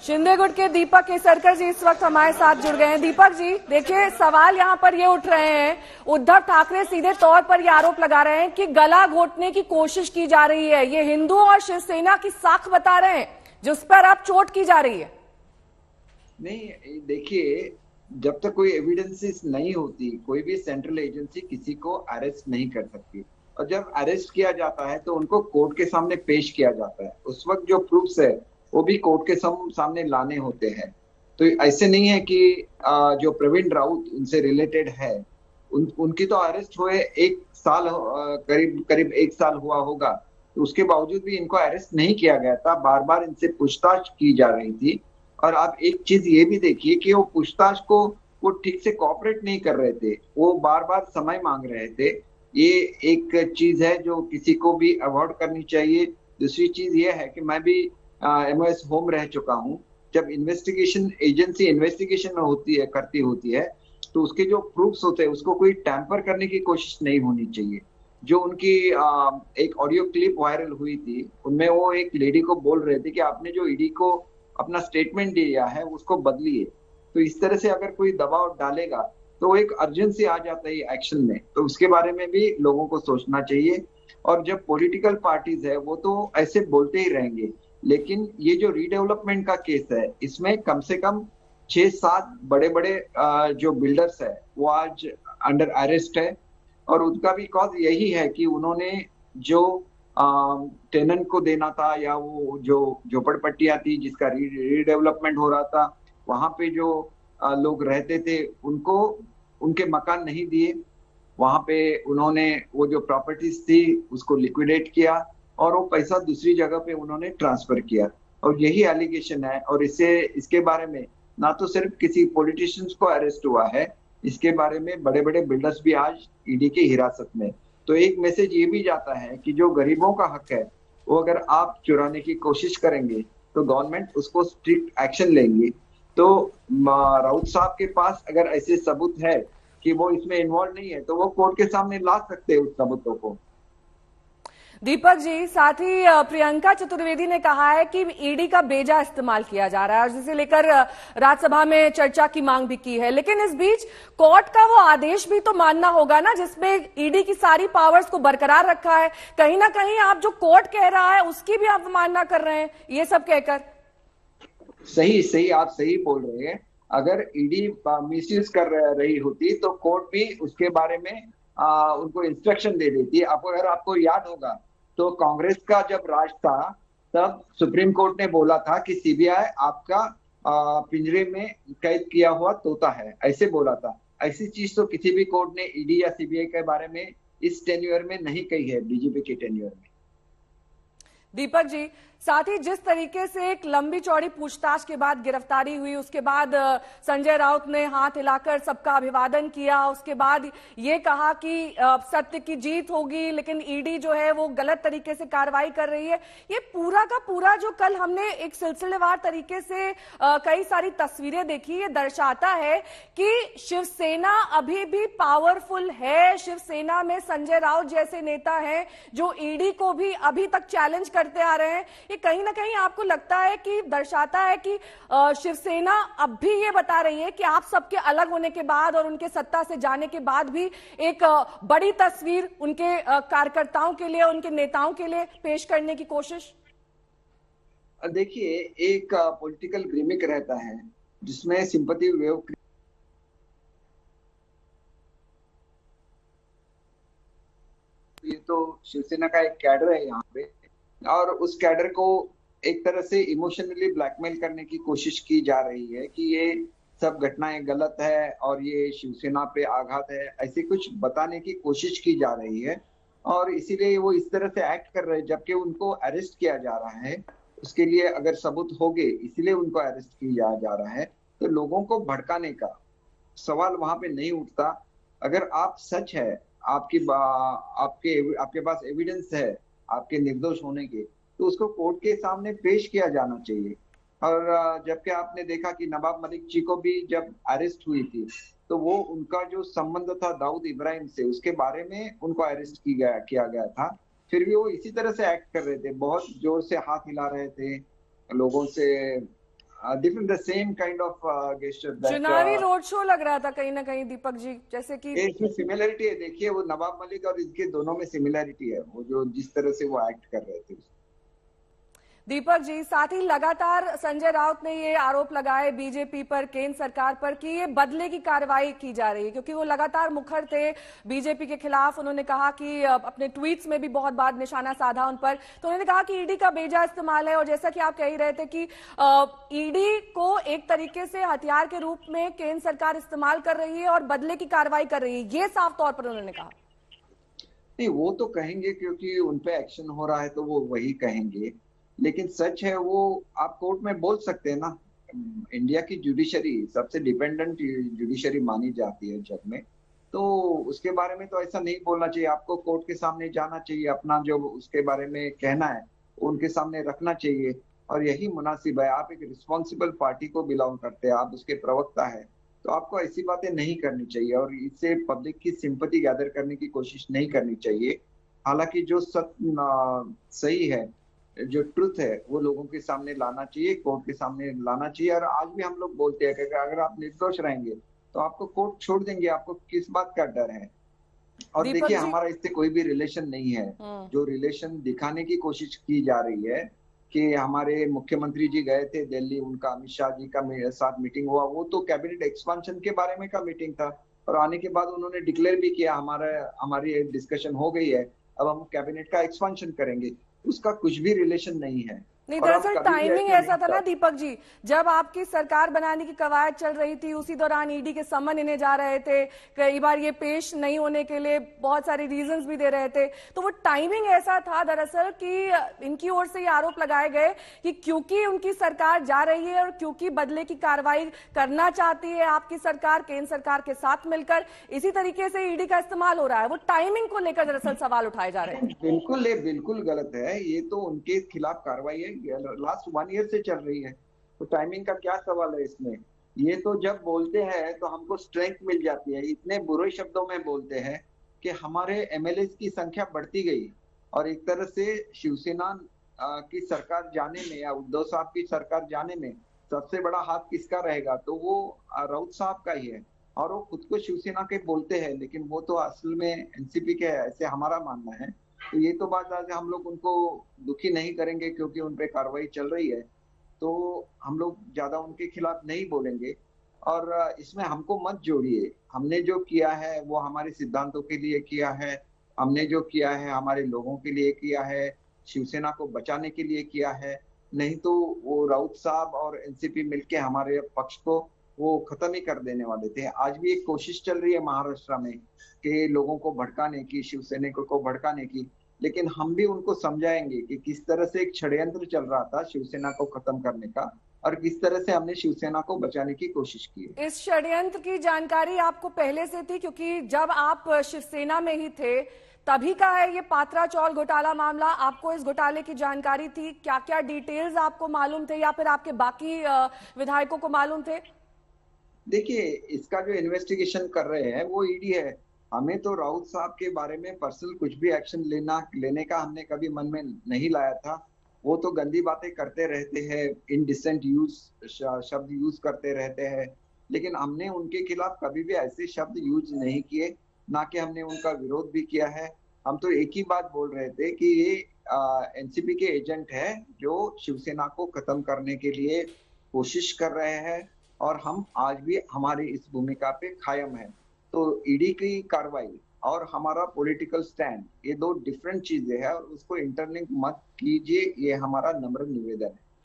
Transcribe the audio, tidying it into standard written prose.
शिंदे गुट के दीपक केसरकर जी इस वक्त हमारे साथ जुड़ गए हैं। दीपक जी, देखिए सवाल यहाँ पर ये उठ रहे हैं, उद्धव ठाकरे सीधे तौर पर ये आरोप लगा रहे हैं कि गला घोटने की कोशिश की जा रही है। ये हिंदुओं और शिवसेना की साख बता रहे हैं जिस पर अब चोट की जा रही है। नहीं, देखिए, जब तक कोई एविडेंसेस नहीं होती कोई भी सेंट्रल एजेंसी किसी को अरेस्ट नहीं कर सकती। और जब अरेस्ट किया जाता है तो उनको कोर्ट के सामने पेश किया जाता है। उस वक्त जो प्रूफ्स है वो भी कोर्ट के सामने लाने होते हैं। तो ऐसे नहीं है कि जो प्रवीण राउत उनसे रिलेटेड है उनकी तो अरेस्ट हुए एक साल करीब करीब एक साल हुआ होगा। तो उसके बावजूद भी इनको अरेस्ट नहीं किया गया था। बार बार इनसे पूछताछ की जा रही थी। और आप एक चीज ये भी देखिए कि वो पूछताछ को वो ठीक से कोऑपरेट नहीं कर रहे थे, वो बार बार समय मांग रहे थे। ये एक चीज है जो किसी को भी अवॉइड करनी चाहिए। दूसरी चीज ये है कि मैं भी एमओएस होम रह चुका हूँ। जब इन्वेस्टिगेशन एजेंसी इन्वेस्टिगेशन में होती है तो उसके जो प्रूफ्स होते हैं उसको कोई टैंपर करने की कोशिश नहीं होनी चाहिए। जो उनकी एक ऑडियो क्लिप वायरल हुई थी उनमें वो एक लेडी को बोल रहे थे कि आपने जो ईडी को अपना स्टेटमेंट दिया है उसको बदलिए। तो इस तरह से अगर कोई दबाव डालेगा तो एक अर्जेंसी आ जाता है एक्शन में। तो उसके बारे में भी लोगों को सोचना चाहिए। और जब पॉलिटिकल पार्टीज है वो तो ऐसे बोलते ही रहेंगे, लेकिन ये जो रीडेवलपमेंट का केस है इसमें कम से कम 6-7 बड़े बड़े जो बिल्डर्स है वो आज अंडर अरेस्ट है। और उनका भी कॉज यही है कि उन्होंने जो टेनेंट को देना था या वो जो झोपड़पट्टियां थी जिसका रीडेवलपमेंट हो रहा था वहां पे जो लोग रहते थे उनको उनके मकान नहीं दिए। वहां पे उन्होंने वो जो प्रॉपर्टीज थी उसको लिक्विडेट किया और वो पैसा दूसरी जगह पे उन्होंने ट्रांसफर किया। और यही एलिगेशन है। और इसके बारे में ना तो सिर्फ किसी पॉलिटिशियंस को अरेस्ट हुआ है, इसके बारे में बड़े बड़े बिल्डर्स भी आज ईडी की हिरासत में। तो एक मैसेज ये भी जाता है कि जो गरीबों का हक है वो अगर आप चुराने की कोशिश करेंगे तो गवर्नमेंट उसको स्ट्रिक्ट एक्शन लेंगी। तो राउत साहब के पास अगर ऐसे सबूत है कि वो इसमें इन्वॉल्व नहीं है तो वो कोर्ट के सामने ला सकते हैं उस सबूतों को। दीपक जी, साथ ही प्रियंका चतुर्वेदी ने कहा है कि ईडी का बेजा इस्तेमाल किया जा रहा है और जिसे लेकर राज्यसभा में चर्चा की मांग भी की है। लेकिन इस बीच कोर्ट का वो आदेश भी तो मानना होगा ना जिसमें ईडी की सारी पावर्स को बरकरार रखा है। कहीं ना कहीं आप जो कोर्ट कह रहा है उसकी भी आप अवमानना कर रहे हैं ये सब कहकर। सही आप सही बोल रहे हैं। अगर ईडी मिसयूज कर रही होती तो कोर्ट भी उसके बारे में उनको इंस्ट्रक्शन दे देती। अगर आपको याद होगा तो कांग्रेस का जब राज था तब सुप्रीम कोर्ट ने बोला था कि सीबीआई आपका पिंजरे में कैद किया हुआ तोता है, ऐसे बोला था। ऐसी चीज तो किसी भी कोर्ट ने ईडी या सीबीआई के बारे में इस टेन्योर में नहीं कही है, बीजेपी के टेन्योर में। दीपक जी, साथ ही जिस तरीके से एक लंबी चौड़ी पूछताछ के बाद गिरफ्तारी हुई, उसके बाद संजय राउत ने हाथ हिलाकर सबका अभिवादन किया, उसके बाद ये कहा कि सत्य की जीत होगी, लेकिन ईडी जो है वो गलत तरीके से कार्रवाई कर रही है। ये पूरा का पूरा जो कल हमने एक सिलसिलेवार तरीके से कई सारी तस्वीरें देखी, ये दर्शाता है कि शिवसेना अभी भी पावरफुल है। शिवसेना में संजय राउत जैसे नेता हैं जो ईडी को भी अभी तक चैलेंज करते आ रहे हैं। ये कहीं ना कहीं आपको लगता है कि दर्शाता है कि शिवसेना अब भी ये बता रही है कि आप सबके अलग होने के बाद और उनके सत्ता से जाने के बाद भी एक बड़ी तस्वीर उनके कार्यकर्ताओं के लिए, उनके नेताओं के लिए पेश करने की कोशिश। देखिए, एक पॉलिटिकल गिमिक रहता है जिसमें सिंपैथी वेव, ये तो शिवसेना का एक कैडर है यहाँ पे और उस कैडर को एक तरह से इमोशनली ब्लैकमेल करने की कोशिश की जा रही है कि ये सब घटनाएं गलत है और ये शिवसेना पे आघात है, ऐसे कुछ बताने की कोशिश की जा रही है। और इसीलिए वो इस तरह से एक्ट कर रहे हैं, जबकि उनको अरेस्ट किया जा रहा है। उसके लिए अगर सबूत होंगे इसलिए उनको अरेस्ट किया जा रहा है। तो लोगों को भड़काने का सवाल वहां पे नहीं उठता। अगर आप सच है, आपके पास एविडेंस है आपके निर्दोष होने के, तो उसको कोर्ट के सामने पेश किया जाना चाहिए। और जबकि आपने देखा कि नवाब मलिक जी को भी जब अरेस्ट हुई थी तो वो उनका जो संबंध था दाऊद इब्राहिम से, उसके बारे में उनको अरेस्ट किया गया था। फिर भी वो इसी तरह से एक्ट कर रहे थे, बहुत जोर से हाथ हिला रहे थे, लोगों से different, the same kind of gesture that चुनावी रोड शो लग रहा था कहीं ना कहीं दीपक जी, जैसे कि इसमें सिमिलरिटी है। देखिए वो नवाब मलिक और इनके दोनों में सिमिलरिटी है, वो जो जिस तरह से वो एक्ट कर रहे थे। दीपक जी, साथ ही लगातार संजय राउत ने ये आरोप लगाए बीजेपी पर, केंद्र सरकार पर, कि ये बदले की कार्रवाई की जा रही है, क्योंकि वो लगातार मुखर थे बीजेपी के खिलाफ। उन्होंने कहा कि अपने ट्वीट्स में भी बहुत बार निशाना साधा उन पर, तो उन्होंने कहा कि ईडी का बेजा इस्तेमाल है। और जैसा कि आप कह ही रहे थे कि ईडी को एक तरीके से हथियार के रूप में केंद्र सरकार इस्तेमाल कर रही है और बदले की कार्रवाई कर रही है, ये साफ तौर पर उन्होंने कहा। नहीं, वो तो कहेंगे क्योंकि उनपे एक्शन हो रहा है तो वो वही कहेंगे, लेकिन सच है वो आप कोर्ट में बोल सकते हैं ना। इंडिया की जुडिशरी सबसे डिपेंडेंट जुडिशरी मानी जाती है जग में, तो उसके बारे में तो ऐसा नहीं बोलना चाहिए। आपको कोर्ट के सामने जाना चाहिए, अपना जो उसके बारे में कहना है उनके सामने रखना चाहिए, और यही मुनासिब है। आप एक रिस्पॉन्सिबल पार्टी को बिलोंग करते हैं, आप उसके प्रवक्ता है, तो आपको ऐसी बातें नहीं करनी चाहिए और इससे पब्लिक की सिंपैथी गैदर करने की कोशिश नहीं करनी चाहिए। हालांकि जो सही है, जो ट्रुथ है, वो लोगों के सामने लाना चाहिए, कोर्ट के सामने लाना चाहिए। और आज भी हम लोग बोलते हैं कि अगर आप निर्दोष रहेंगे तो आपको कोर्ट छोड़ देंगे, आपको किस बात का डर है। और देखिए हमारा इससे कोई भी रिलेशन नहीं है। जो रिलेशन दिखाने की कोशिश की जा रही है कि हमारे मुख्यमंत्री जी गए थे दिल्ली, उनका अमित शाह जी का साथ मीटिंग हुआ, वो तो कैबिनेट एक्सपेंशन के बारे में का मीटिंग था, और आने के बाद उन्होंने डिक्लेयर भी किया हमारी डिस्कशन हो गई है, अब हम कैबिनेट का एक्सपेंशन करेंगे। उसका कुछ भी रिलेशन नहीं है। नहीं, दरअसल टाइमिंग ऐसा था ना दीपक जी, जब आपकी सरकार बनाने की कवायद चल रही थी उसी दौरान ईडी के समन इन्हें जा रहे थे, कई बार ये पेश नहीं होने के लिए बहुत सारे रीजंस भी दे रहे थे, तो वो टाइमिंग ऐसा था दरअसल कि इनकी ओर से ये आरोप लगाए गए कि क्योंकि उनकी सरकार जा रही है और क्योंकि बदले की कार्रवाई करना चाहती है आपकी सरकार केंद्र सरकार के साथ मिलकर, इसी तरीके से ईडी का इस्तेमाल हो रहा है। वो टाइमिंग को लेकर दरअसल सवाल उठाए जा रहे हैं। बिल्कुल गलत है, ये तो उनके खिलाफ कार्रवाई है, लास्ट 1 ईयर से चल रही है, तो टाइमिंग का क्या सवाल है इसमें। ये तो जब बोलते हैं तो हमको स्ट्रेंथ मिल जाती है, इतने बुरे शब्दों में बोलते हैं कि हमारे एमएलए की संख्या बढ़ती गई, और एक तरह से शिवसेना की सरकार जाने में या उद्धव साहब की सरकार जाने में सबसे बड़ा हाथ किसका रहेगा, तो वो राउत साहब का ही है। और वो खुद को शिवसेना के बोलते हैं, लेकिन वो तो असल में एनसीपी के है, ऐसे हमारा मानना है। तो ये तो बात आज हम लोग उनको दुखी नहीं करेंगे क्योंकि उन पे कार्रवाई चल रही है, तो हम लोग ज्यादा उनके खिलाफ नहीं बोलेंगे। और इसमें हमको मत जोड़िए, हमने जो किया है वो हमारे सिद्धांतों के लिए किया है, हमने जो किया है हमारे लोगों के लिए किया है, शिवसेना को बचाने के लिए किया है। नहीं तो वो राउत साहब और एनसीपी मिलके हमारे पक्ष को वो खत्म ही कर देने वाले थे। आज भी एक कोशिश चल रही है महाराष्ट्र में कि लोगों को भड़काने की, शिवसैनिकों को भड़काने की, लेकिन हम भी उनको समझाएंगे कि किस तरह से एक षड्यंत्र चल रहा था शिवसेना को खत्म करने का, और किस तरह से हमने शिवसेना को बचाने की कोशिश की है। इस षड्यंत्र की जानकारी आपको पहले से थी, क्योंकि जब आप शिवसेना में ही थे तभी का है ये पात्रा चौल घोटाला मामला? आपको इस घोटाले की जानकारी थी? क्या क्या डिटेल्स आपको मालूम थे या फिर आपके बाकी विधायकों को मालूम थे? देखिए, इसका जो इन्वेस्टिगेशन कर रहे हैं वो ईडी है। हमें तो राउत साहब के बारे में पर्सनल कुछ भी एक्शन लेने का हमने कभी मन में नहीं लाया था। वो तो गंदी बातें करते रहते हैं, इनडिसेंट शब्द यूज करते रहते हैं, लेकिन हमने उनके खिलाफ कभी भी ऐसे शब्द यूज नहीं किए, ना कि हमने उनका विरोध भी किया है। हम तो एक ही बात बोल रहे थे कि ये एनसीपी के एजेंट है जो शिवसेना को खत्म करने के लिए कोशिश कर रहे हैं, और हम आज भी हमारी इस भूमिका पे कायम है। तो ईडी की कार्रवाई और हमारा पॉलिटिकल स्टैंड, ये दो डिफरेंट चीजें हैं, और उसको इंटरलिंक मत कीजिए, ये हमारा नम्र निवेदन है।